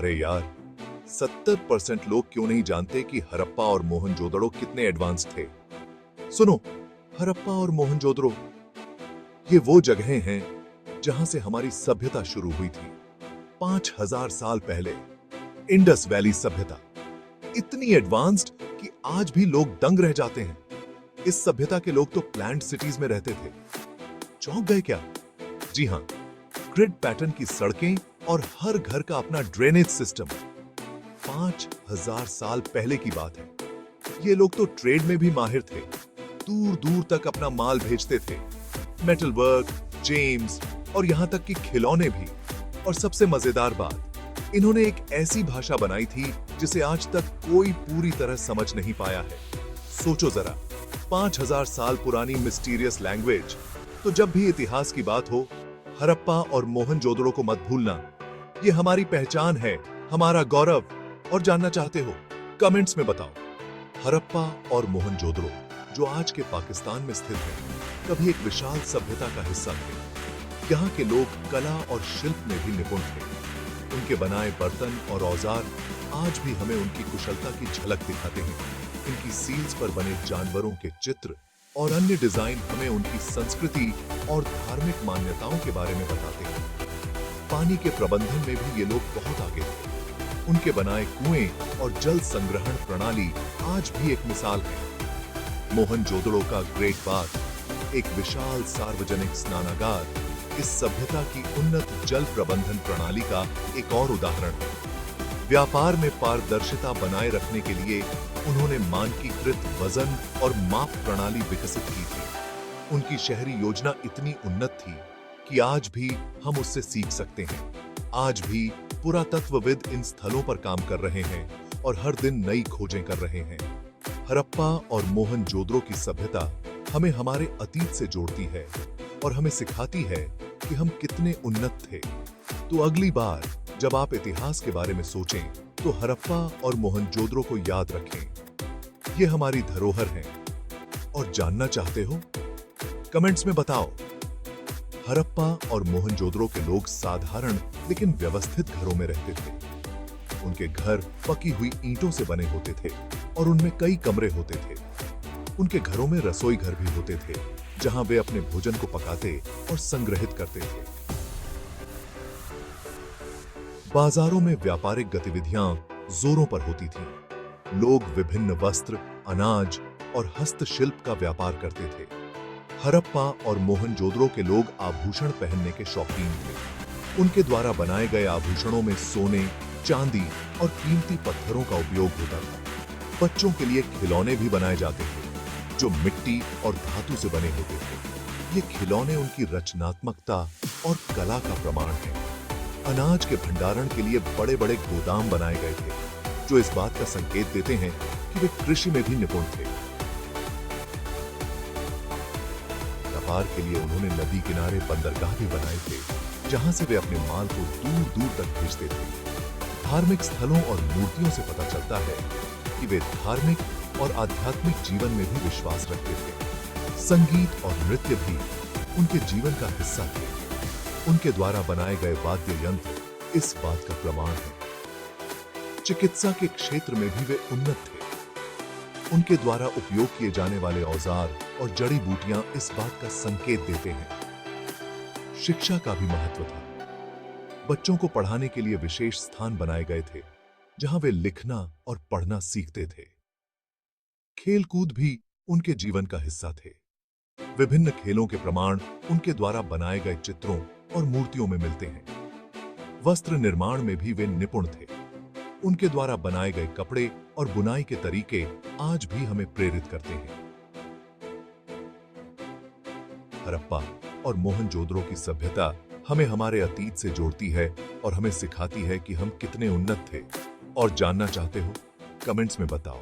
अरे यार, 70% लोग क्यों नहीं जानते कि हड़प्पा और मोहनजोदड़ो कितने एडवांस थे। सुनो, हड़प्पा और मोहनजोदड़ो ये वो जगहें हैं जहां से हमारी सभ्यता शुरू हुई थी। 5000 साल पहले इंडस वैली सभ्यता इतनी एडवांस्ड कि आज भी लोग दंग रह जाते हैं। इस सभ्यता के लोग तो प्लान्ड सिटीज में रहते थे। चौंक गए क्या? जी हां, ग्रिड पैटर्न की सड़कें और हर घर का अपना ड्रेनेज सिस्टम। 5000 साल पहले की बात है। ये लोग तो ट्रेड में भी माहिर थे, दूर दूर तक अपना माल भेजते थे। मेटल वर्क, जेम्स और यहां तक कि खिलौने भी। और सबसे मजेदार बात, इन्होंने एक ऐसी भाषा बनाई थी जिसे आज तक कोई पूरी तरह समझ नहीं पाया है। सोचो जरा, 5000 साल पुरानी मिस्टीरियस लैंग्वेज। तो जब भी इतिहास की बात हो, हड़प्पा और मोहनजोदड़ो को मत भूलना। ये हमारी पहचान है, हमारा गौरव। और जानना चाहते हो? कमेंट्स में बताओ। हड़प्पा और मोहनजोदड़ो, जो आज के पाकिस्तान में स्थित है, कभी एक विशाल सभ्यता का हिस्सा थे। यहाँ के लोग कला और शिल्प में भी निपुण थे। उनके बनाए बर्तन और औजार आज भी हमें उनकी कुशलता की झलक दिखाते हैं। इनकी सील्स पर बने जानवरों के चित्र और अन्य डिजाइन हमें उनकी संस्कृति और धार्मिक मान्यताओं के बारे में बताते हैं। पानी के प्रबंधन में भी ये लोग बहुत आगे थे। उनके बनाए कुएं और जल संग्रहण प्रणाली आज भी एक मिसाल है। मोहनजोदड़ो का ग्रेट बाथ, एक विशाल सार्वजनिक स्नानागार, इस सभ्यता की उन्नत जल प्रबंधन प्रणाली का एक और उदाहरण है। व्यापार में पारदर्शिता बनाए रखने के लिए उन्होंने मानकीकृत वजन और माप प्रणाली विकसित की थी। उनकी शहरी योजना इतनी उन्नत थी कि आज भी हम उससे सीख सकते हैं। आज भी पुरातत्वविद इन स्थलों पर काम कर रहे हैं और हर दिन नई खोजें कर रहे हैं। हड़प्पा और मोहनजोदड़ो की सभ्यता हमें हमारे अतीत से जोड़ती है और हमें सिखाती है कि हम कितने उन्नत थे। तो अगली बार जब आप इतिहास के बारे में सोचें, तो हड़प्पा और मोहनजोदड़ो को याद रखें। ये हमारी धरोहर है। और जानना चाहते हो? कमेंट्स में बताओ। हड़प्पा और मोहनजोदड़ो के लोग साधारण लेकिन व्यवस्थित घरों में रहते थे। उनके घर पकी हुई ईंटों से बने होते थे और उनमें कई कमरे होते थे। उनके घरों में रसोई घर भी होते थे, जहां वे अपने भोजन को पकाते और संग्रहित करते थे। बाजारों में व्यापारिक गतिविधियां जोरों पर होती थीं। लोग विभिन्न वस्त्र, अनाज और हस्तशिल्प का व्यापार करते थे। हड़प्पा और मोहनजोदड़ो के लोग आभूषण पहनने के शौकीन थे। उनके द्वारा बनाए गए आभूषणों में सोने, चांदी और कीमती पत्थरों का उपयोग होता था। बच्चों के लिए खिलौने भी बनाए जाते थे, जो मिट्टी और धातु से बने होते थे। ये खिलौने उनकी रचनात्मकता और कला का प्रमाण है। अनाज के भंडारण के लिए बड़े बड़े गोदाम बनाए गए थे, जो इस बात का संकेत देते हैं कि वे कृषि में भी निपुण थे। व्यापार के लिए उन्होंने नदी किनारे बंदरगाह भी बनाए थे, जहां से वे अपने माल को दूर दूर तक भेजते थे। धार्मिक स्थलों और मूर्तियों से पता चलता है कि वे धार्मिक और आध्यात्मिक जीवन में भी विश्वास रखते थे। संगीत और नृत्य भी उनके जीवन का हिस्सा थे। उनके द्वारा बनाए गए वाद्य यंत्र इस बात का प्रमाण है। चिकित्सा के क्षेत्र में भी वे उन्नत थे। उनके द्वारा उपयोग किए जाने वाले औजार और जड़ी बूटियां इस बात का संकेत देते हैं। शिक्षा का भी महत्व था। बच्चों को पढ़ाने के लिए विशेष स्थान बनाए गए थे, जहां वे लिखना और पढ़ना सीखते थे। खेलकूद भी उनके जीवन का हिस्सा थे। विभिन्न खेलों के प्रमाण उनके द्वारा बनाए गए चित्रों और मूर्तियों में मिलते हैं। वस्त्र निर्माण में भी वे निपुण थे। उनके द्वारा बनाए गए कपड़े और बुनाई के तरीके आज भी हमें प्रेरित करते हैं। हड़प्पा और मोहनजोदड़ो की सभ्यता हमें हमारे अतीत से जोड़ती है और हमें सिखाती है कि हम कितने उन्नत थे। और जानना चाहते हो? कमेंट्स में बताओ।